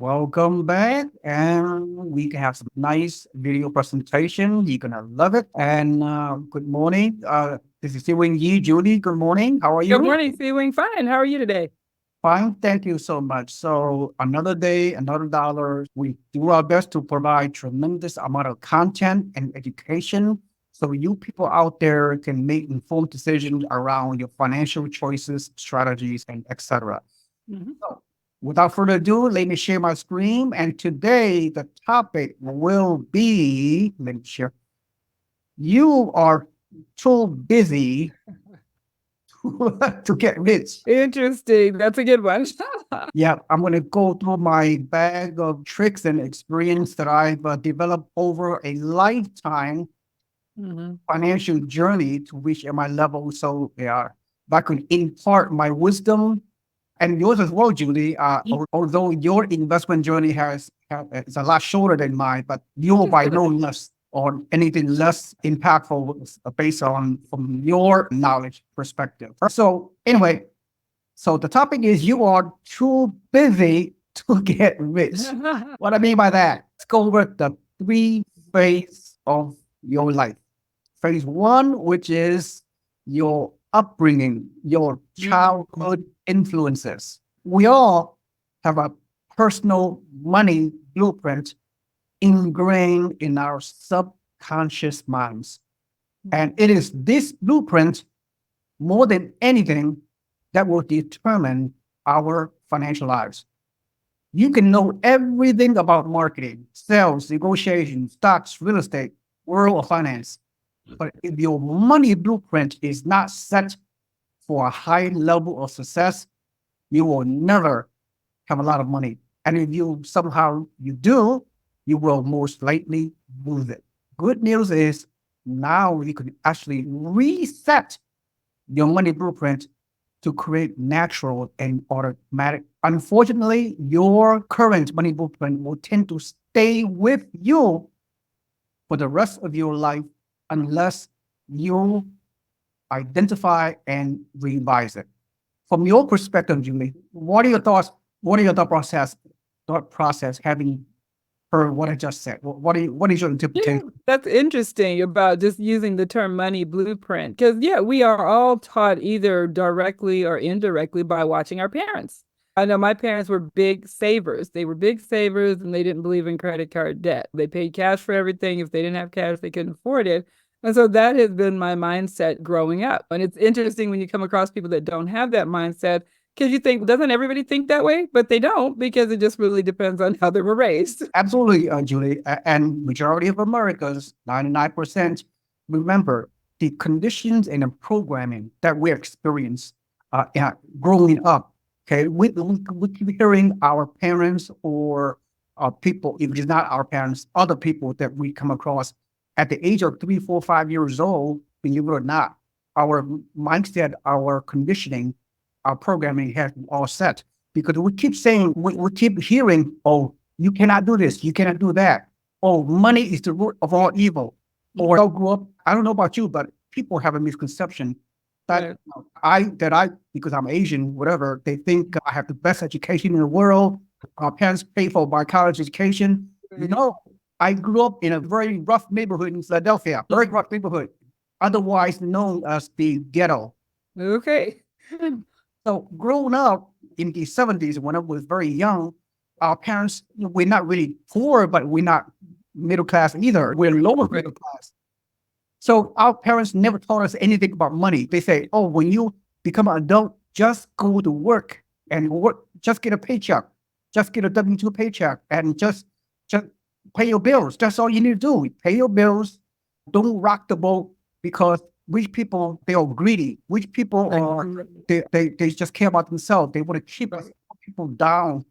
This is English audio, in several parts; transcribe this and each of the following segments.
Welcome back, and we have some nice video presentation. You're gonna love it. And good morning. This is Seewing Yee, Julie. Good morning. How are Good you? morning, Seewing. Fine. How are you today? Fine. Thank you so much. So another day, another dollar. We do our best to provide tremendous amount of content and education, so you people out there can make informed decisions around your financial choices, strategies, and etc. Mhm. So, without further ado, let me share my screen. And today, the topic will be, let me share. You are too busy to get rich. Interesting. That's a good one. Yeah, I'm going to go through my bag of tricks and experience that I've developed over a lifetime Mhm. financial journey to reach at my level. So, yeah, if I could impart my wisdom and yours as well, Julie. Although your investment journey is a lot shorter than mine, but you're by no less or anything less impactful based on from your knowledge perspective. So anyway, so the topic is you are too busy to get rich. What I mean by that, let's go over the three phases of your life. Phase one, which is your upbringing, your childhood influences. We all have a personal money blueprint ingrained in our subconscious minds. And it is this blueprint, more than anything, that will determine our financial lives. You can know everything about marketing, sales, negotiation, stocks, real estate, world of finance. But if your money blueprint is not set for a high level of success, you will never have a lot of money. And if you somehow you do, you will most likely lose it. Good news is now you can actually reset your money blueprint to create natural and automatic. Unfortunately, your current money blueprint will tend to stay with you for the rest of your life unless you identify and revise it. From your perspective, Julie, what are your thoughts? What are your thought process having heard what I just said? What is your Yeah, interpretation? that's interesting about just using the term money blueprint. Because, yeah, we are all taught either directly or indirectly by watching our parents. I know my parents were big savers. They were big savers and they didn't believe in credit card debt. They paid cash for everything. If they didn't have cash, they couldn't afford it. And so that has been my mindset growing up. And it's interesting when you come across people that don't have that mindset because you think, doesn't everybody think that way? But they don't because it just really depends on how they were raised. Absolutely, Julie. And majority of Americans, 99%, remember the conditions and the programming that we experience yeah, growing up. Okay, we keep hearing our parents or people, if it's not our parents, other people that we come across at the age of 3, 4, 5 years old, believe it or not, our mindset, our conditioning, our programming has been all set because we keep saying, we keep hearing, oh, you cannot do this. You cannot do that. Oh, money is the root of all evil. Or I grew up, I don't know about you, but people have a misconception that Right. because I'm Asian, whatever, they think I have the best education in the world. Our parents pay for my college education. No, I grew up in a very rough neighborhood in Philadelphia, very rough neighborhood, otherwise known as the ghetto. Okay. So growing up in the 70s, when I was very young, our parents, we're not really poor, but we're not middle class either. We're lower middle class. So our parents never taught us anything about money. They say, oh, when you become an adult, just go to work and work, just get a paycheck, just get a W-2 paycheck and just pay your bills. That's all you need to do. Pay your bills. Don't rock the boat because rich people, they are greedy. Rich people are, they just care about themselves. They want to keep us people down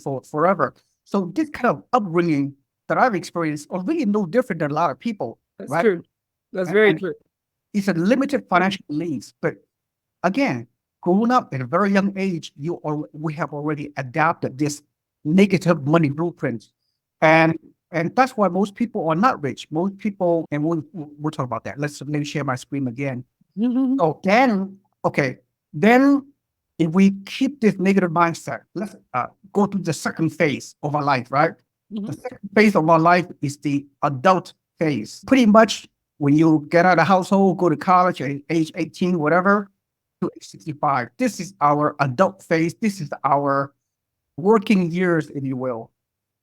for forever. So this kind of upbringing that I've experienced are really no different than a lot of people, That's right? true. That's very And true. it's a limited financial means. But again, growing up at a very young age, we have already adapted this negative money blueprint. And and that's why most people are not rich. Most people, and we'll talk about that. Let me share my screen again. Mhm. Oh, then, okay. Then if we keep this negative mindset, let's go to the second phase of our life, right? The second phase of our life is the adult phase. Pretty much when you get out of the household, go to college at age 18, whatever, to age 65. This is our adult phase. This is our working years, if you will.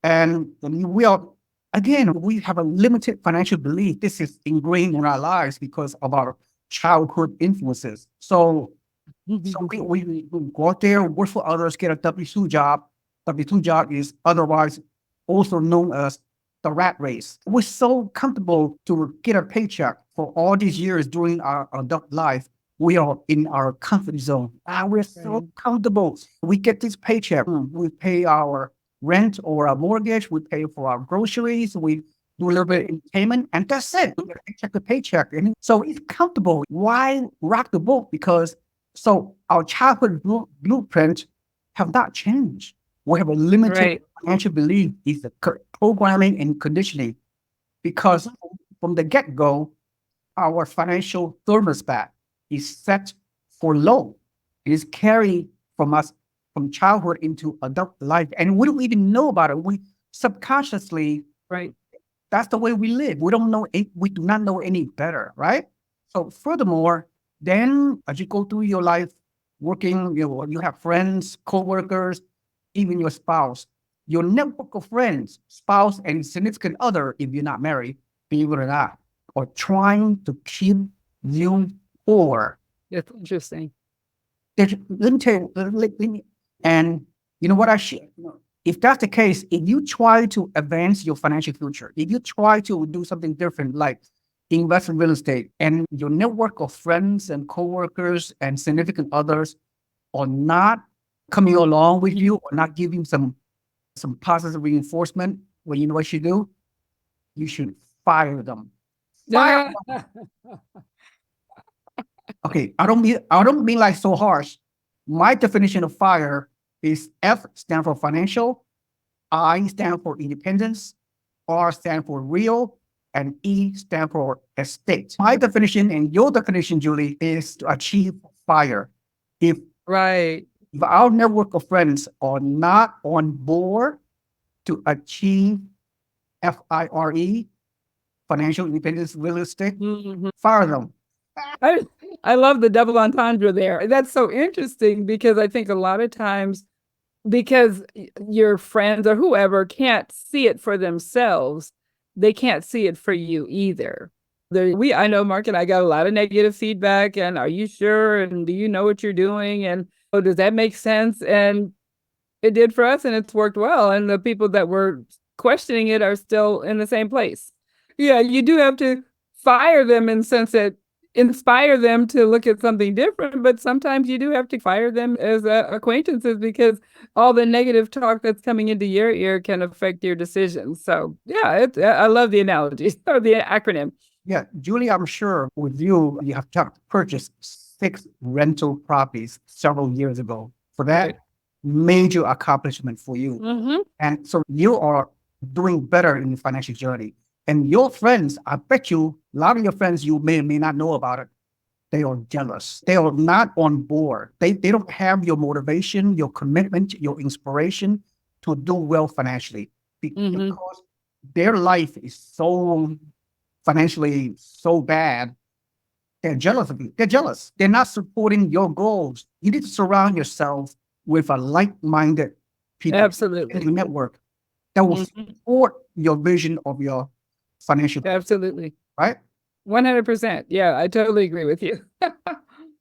And we are, again, we have a limited financial belief. This is ingrained in our lives because of our childhood influences. So we go out there, work for others, get a W-2 job. W-2 job is otherwise also known as the rat race. We're so comfortable to get a paycheck for all these years during our adult life. We are in our comfort zone. We're so comfortable. We get this paycheck. We pay our rent or our mortgage. We pay for our groceries. We do a little bit of payment, and that's it. We get paycheck to paycheck. And so it's comfortable. Why rock the boat? Because so our childhood blueprint have not changed. We have a limited financial belief is the programming and conditioning, because from the get-go, our financial thermostat is set for low. It is carried from us from childhood into adult life, and we don't even know about it. We subconsciously, that's the way we live. We don't know. We do not know any better, right? So furthermore, then as you go through your life, working, you have friends, coworkers, even your spouse, your network of friends, spouse, and significant other, if you're not married, believe it or not, are trying to keep you poor. That's interesting. Let me tell you, and you know what if that's the case, if you try to advance your financial future, if you try to do something different, like invest in real estate, and your network of friends and coworkers and significant others are not coming along with you or not giving some positive reinforcement, well, you know what you do? You should fire them. Fire them. Okay, I don't mean like so harsh. My definition of fire is F stand for financial, I stand for independence, R stand for real, and E stand for estate. My definition and your definition, Julie, is to achieve fire. If our network of friends are not on board to achieve FIRE, financial independence, real estate, fire them. I love the double entendre there. That's so interesting, because I think a lot of times, because your friends or whoever can't see it for themselves, they can't see it for you either. I know Mark and I got a lot of negative feedback, and are you sure? And do you know what you're doing? And does that make sense? And it did for us, and it's worked well. And the people that were questioning it are still in the same place. Yeah, you do have to fire them in the sense that inspire them to look at something different, but sometimes you do have to fire them as acquaintances, because all the negative talk that's coming into your ear can affect your decisions. So yeah, I love the analogy or the acronym. Yeah, Julie, I'm sure with you have purchased 6 rental properties several years ago. For that major accomplishment for you. And so you are doing better in the financial journey. And your friends, I bet you, a lot of your friends, you may or may not know about it, they are jealous. They are not on board. They don't have your motivation, your commitment, your inspiration to do well financially. Because their life is so financially so bad, they're jealous of you. They're jealous. They're not supporting your goals. You need to surround yourself with a like-minded people in your network that will support your vision of your financial. Absolutely. Right? 100%. Yeah, I totally agree with you.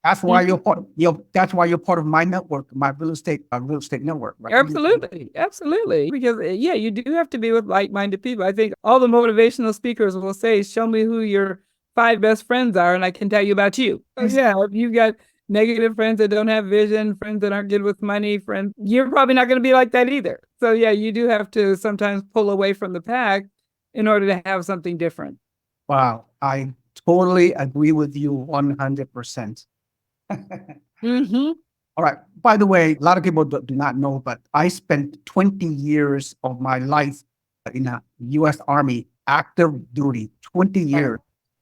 That's why you're part of my network, my real estate network. Right? Absolutely. Because you do have to be with like-minded people. I think all the motivational speakers will say, show me who your 5 best friends are, and I can tell you about you. Yeah, if you've got negative friends that don't have vision, friends that aren't good with money, friends, you're probably not going to be like that either. So yeah, you do have to sometimes pull away from the pack in order to have something different. Wow, I totally agree with you 100%. All right. By the way, a lot of people do not know, but I spent 20 years of my life in the U.S. Army, active duty, 20 years.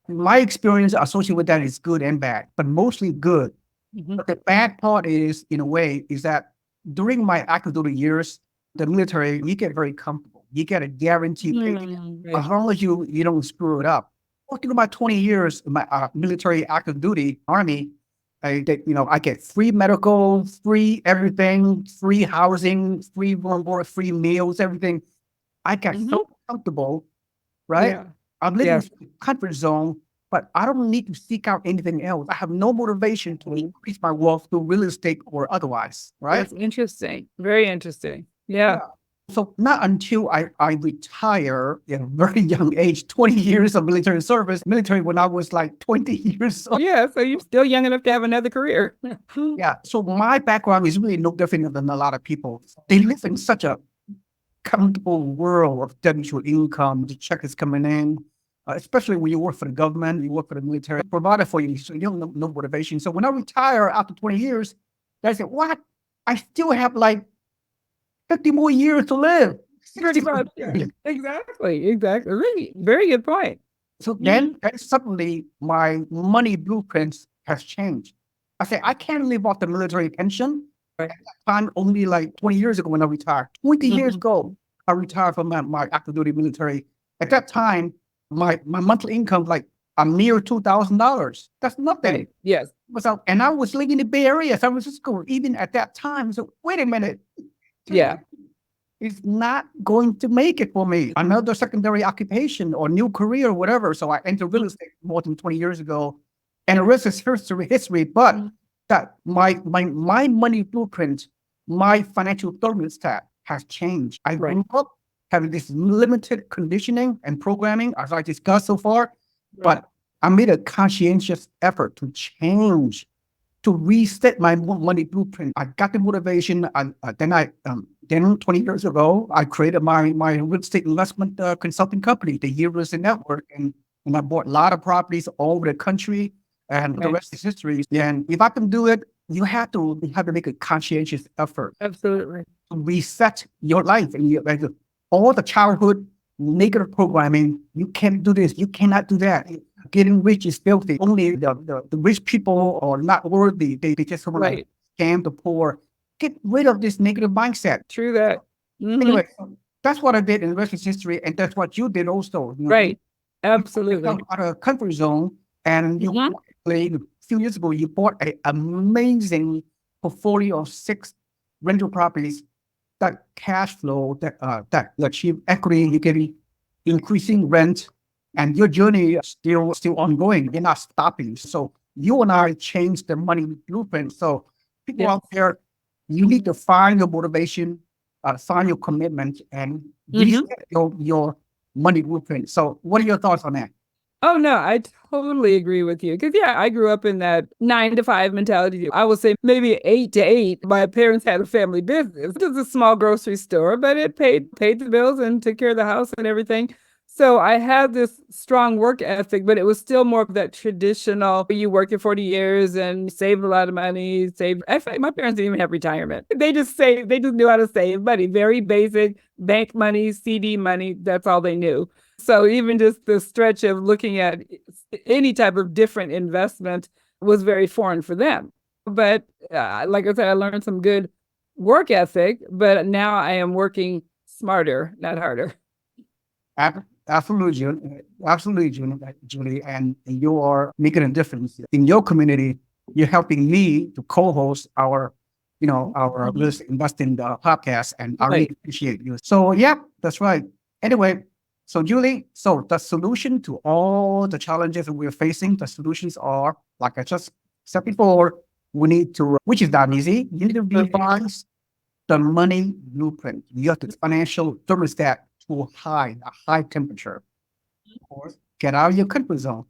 My experience associated with that is good and bad, but mostly good. Mhm. But the bad part is, in a way, is that during my active duty years, the military, you get very comfortable. You get a guaranteed paycheck Right. as long as you don't screw it up. Well, through my 20 years in my military active duty army, I get free medical, free everything, free housing, free room board, free meals, everything. I got Mhm. so comfortable, right? Yeah. I'm living Yes. in the comfort zone, but I don't need to seek out anything else. I have no motivation to increase my wealth through real estate or otherwise, right? That's interesting. Very interesting. Yeah. Yeah. So not until I retire at a very young age, 20 years of military service, military when I was like 20 years old. Yeah. So you're still young enough to have another career. Yeah. So my background is really no different than a lot of people. They live in such a comfortable world of W-2 income, the check is coming in, especially when you work for the government, you work for the military, provided for you, so you don't no motivation. So when I retire after 20 years, I said, what? I still have like 50 more years to live. 60 Pretty more much. years. Exactly. Exactly. Really, very good point. So then suddenly my money blueprints has changed. I said, I can't live off the military pension. Right. At that time, only like 20 years ago when I retired, 20 years Mhm. ago, I retired from my active duty military. At that time, my monthly income like a mere $2,000. That's nothing. Right. Yes. So, and I was living in the Bay Area, San Francisco, even at that time. So wait a minute, Yeah. it's not going to make it for me. Another secondary occupation or new career or whatever. So I entered real estate more than 20 years ago. And the rest is history. But that my money blueprint, my financial thermostat has changed. I Right. grew up having this limited conditioning and programming, as I discussed so far, Right. but I made a conscientious effort to change, to reset my money blueprint. I got the motivation. Then 20 years ago, I created my real estate investment consulting company, the Years Network, and I bought a lot of properties all over the country, and the Right. rest is history. And if I can do it, you have to make a conscientious effort Absolutely. to reset your life and like all the childhood negative programming. You can't do this. You cannot do that. Getting rich is filthy. Only the rich people are not worthy. They just want to Right. scam the poor. Get rid of this negative mindset. True that. Mhm. Anyway, that's what I did in the rest is history, and that's what you did also. Right. You Absolutely. come out of a comfort zone, and Mhm. a few years ago you bought an amazing portfolio of 6 rental properties that cash flow that achieve equity. You're getting increasing rent, and your journey is still ongoing. You're not stopping. So you and I changed the money blueprint. So people Yes. out there, you need to find your motivation, find your commitment, and Mhm. reset your money blueprint. So what are your thoughts on that? Oh no, I totally agree with you. Because yeah, I grew up in that 9 to 5 mentality. I would say maybe 8 to 8. My parents had a family business. It was a small grocery store, but it paid the bills and took care of the house and everything. So I had this strong work ethic, but it was still more of that traditional, you work your 40 years and save a lot of money, save. In fact, my parents didn't even have retirement. They just knew how to save money. Very basic bank money, CD money. That's all they knew. So even just the stretch of looking at any type of different investment was very foreign for them. But like I said, I learned some good work ethic, but now I am working smarter, not harder. Absolutely, Julie, and you are making a difference in your community. You're helping me to co-host our real estate investing podcast, and I really Right. appreciate you. So, yeah, that's right. Anyway, so Julie, so the solution to all the challenges that we're facing, the solutions are, like I just said before, we need to, which is not easy. You need to revise the money blueprint. You have the financial thermostat to a high temperature. Of course, get out of your comfort zone.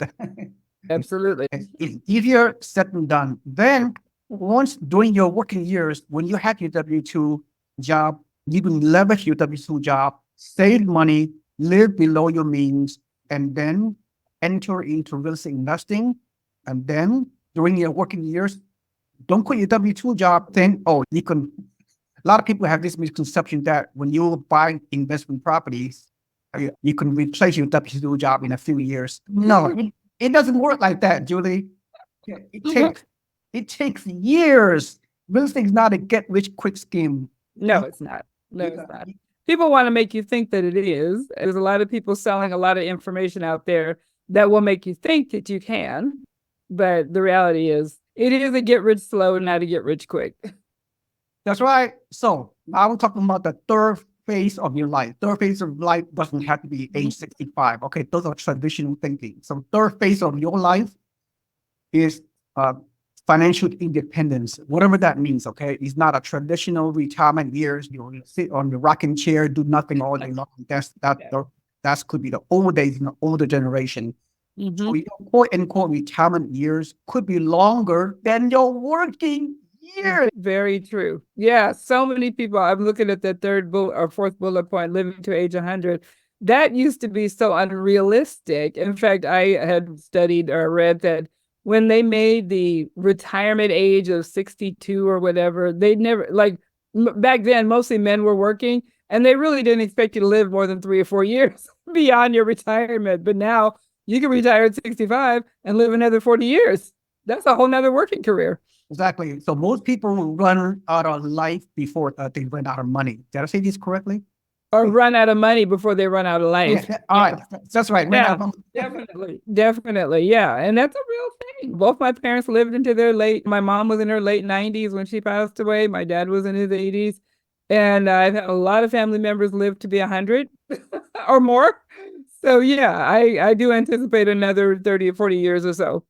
Absolutely. It's easier said than done. Then, once during your working years, when you have your W-2 job, you can leverage your W-2 job, save money, live below your means, and then enter into real estate investing. And then during your working years, don't quit your W-2 job. Then, you can. A lot of people have this misconception that when you buy investment properties, you can replace your W-2 job in a few years. No, it doesn't work like that, Julie. Yeah, It takes years. Real estate is not a get rich quick scheme. No, it's not. No, You it's got- not. People want to make you think that it is. There's a lot of people selling a lot of information out there that will make you think that you can. But the reality is, it is a get rich slow, not a get rich quick. That's right. So now we're talking about the third phase of your life. Third phase of life doesn't have to be age 65. Okay, those are traditional thinking. So third phase of your life is financial independence, whatever that means. Okay, it's not a traditional retirement years. You sit on the rocking chair, do nothing all day long. That could be the old days in the older generation. So your quote unquote retirement years could be longer than your working years. Very true. Yeah, so many people. I'm looking at that third bullet or fourth bullet point, living to age 100. That used to be so unrealistic. In fact, I had studied or read that when they made the retirement age of 62 or whatever, they never, like back then, mostly men were working and they really didn't expect you to live more than 3 or 4 years beyond your retirement. But now you can retire at 65 and live another 40 years. That's a whole nother working career. Exactly. So most people will run out of life before they run out of money. Did I say this correctly? Or run out of money before they run out of life. Yeah, all right. That's right. Run out Yeah, of definitely. Definitely. Yeah. And that's a real thing. Both my parents lived into their my mom was in her late 90s when she passed away. My dad was in his 80s. And I've had a lot of family members live to be 100 or more. So yeah, I do anticipate another 30 or 40 years or so.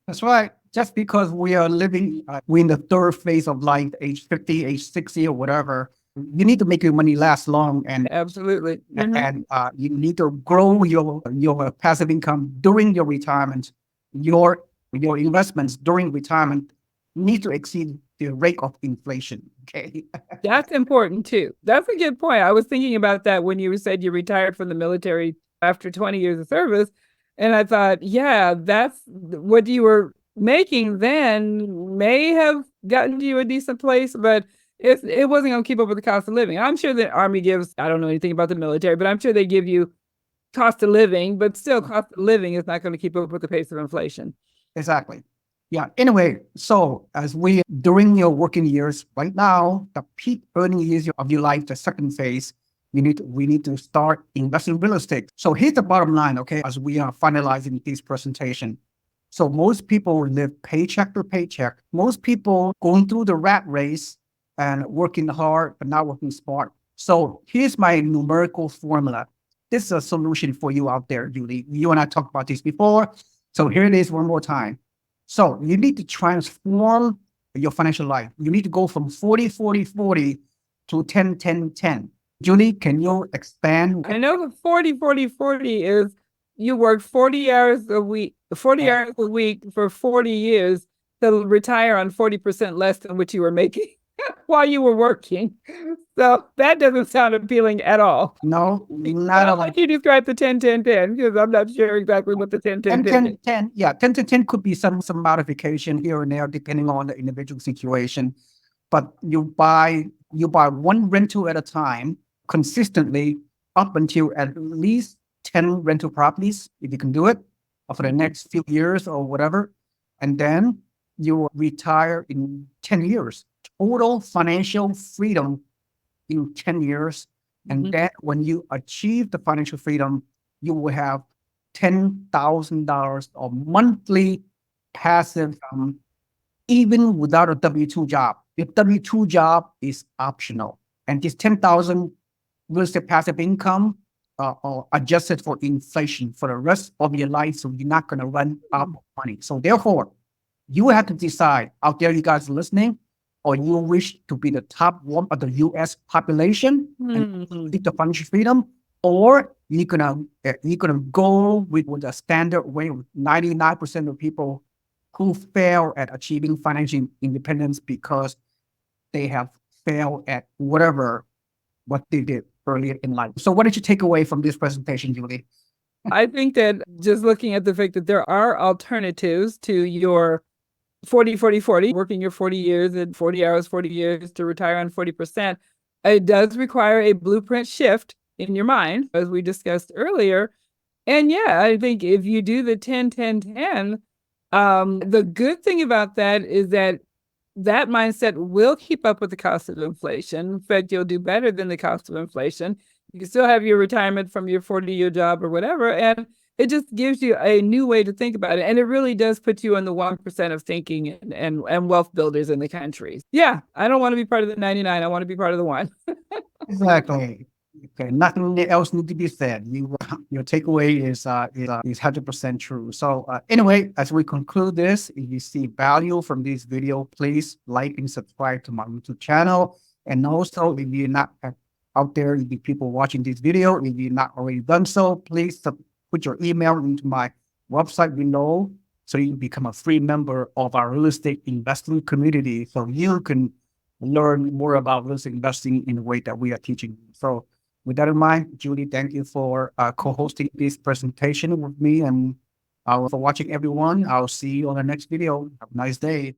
That's right. Just because we are living, we're in the third phase of life, age 50, age 60 or whatever, you need to make your money last long Absolutely. and you need to grow your passive income during your retirement. Your investments during retirement need to exceed the rate of inflation. Okay. That's important too. That's a good point. I was thinking about that when you said you retired from the military after 20 years of service. And I thought, yeah, that's what you were making then may have gotten you a decent place, but it wasn't going to keep up with the cost of living. I'm sure the Army gives, I don't know anything about the military, but I'm sure they give you cost of living, but still cost of living is not going to keep up with the pace of inflation. Exactly. Yeah. Anyway, so during your working years, right now, the peak earning years of your life, the second phase, we need to start investing in real estate. So here's the bottom line, okay, as we are finalizing this presentation. So most people live paycheck to paycheck. Most people going through the rat race and working hard, but not working smart. So here's my numerical formula. This is a solution for you out there, Julie. You and I talked about this before. So here it is one more time. So you need to transform your financial life. You need to go from 40-40-40 to 10-10-10. Julie, can you expand? I know the 40-40-40 is you work 40 hours a week, 40 hours a week for 40 years to retire on 40% less than what you were making while you were working. So that doesn't sound appealing at all. No, not at all. Like you described the 10-10-10, because I'm not sure exactly what the 10-10-10 is. 10-10-10, yeah, 10-10 could be some modification here and there depending on the individual situation. But you buy one rental at a time consistently up until at least 10 rental properties, if you can do it, for the next few years or whatever. And then you retire in 10 years. Total financial freedom in 10 years. And then when you achieve the financial freedom, you will have $10,000 of monthly passive income, even without a W-2 job. The W-2 job is optional. And this 10,000 real estate passive income are adjusted for inflation for the rest of your life. So you're not going to run out of money. So therefore, you have to decide out there, you guys listening, or you wish to be the top one of the U.S. population and keep the financial freedom, or you're gonna go with the standard way of 99% of people who fail at achieving financial independence because they have failed at what they did earlier in life. So what did you take away from this presentation, Julie? I think that just looking at the fact that there are alternatives to your 40-40-40, working your 40 years and 40 hours, 40 years to retire on 40%, it does require a blueprint shift in your mind, as we discussed earlier. And yeah, I think if you do the 10-10-10, The good thing about that is that that mindset will keep up with the cost of inflation. In fact, you'll do better than the cost of inflation. You can still have your retirement from your 40-year job or whatever. And it just gives you a new way to think about it. And it really does put you in the 1% of thinking and wealth builders in the country. Yeah, I don't want to be part of the 99. I want to be part of the 1. Exactly. Okay, nothing else need to be said. Your takeaway is 100% true. So anyway, as we conclude this, if you see value from this video, please like and subscribe to my YouTube channel. And also, if you're not out there, if you people watching this video, if you're not already done so, please put your email into my website below so you can become a free member of our real estate investing community, so you can learn more about real estate investing in the way that we are teaching. So with that in mind, Julie, thank you for co-hosting this presentation with me, and for watching, everyone. I'll see you on the next video. Have a nice day.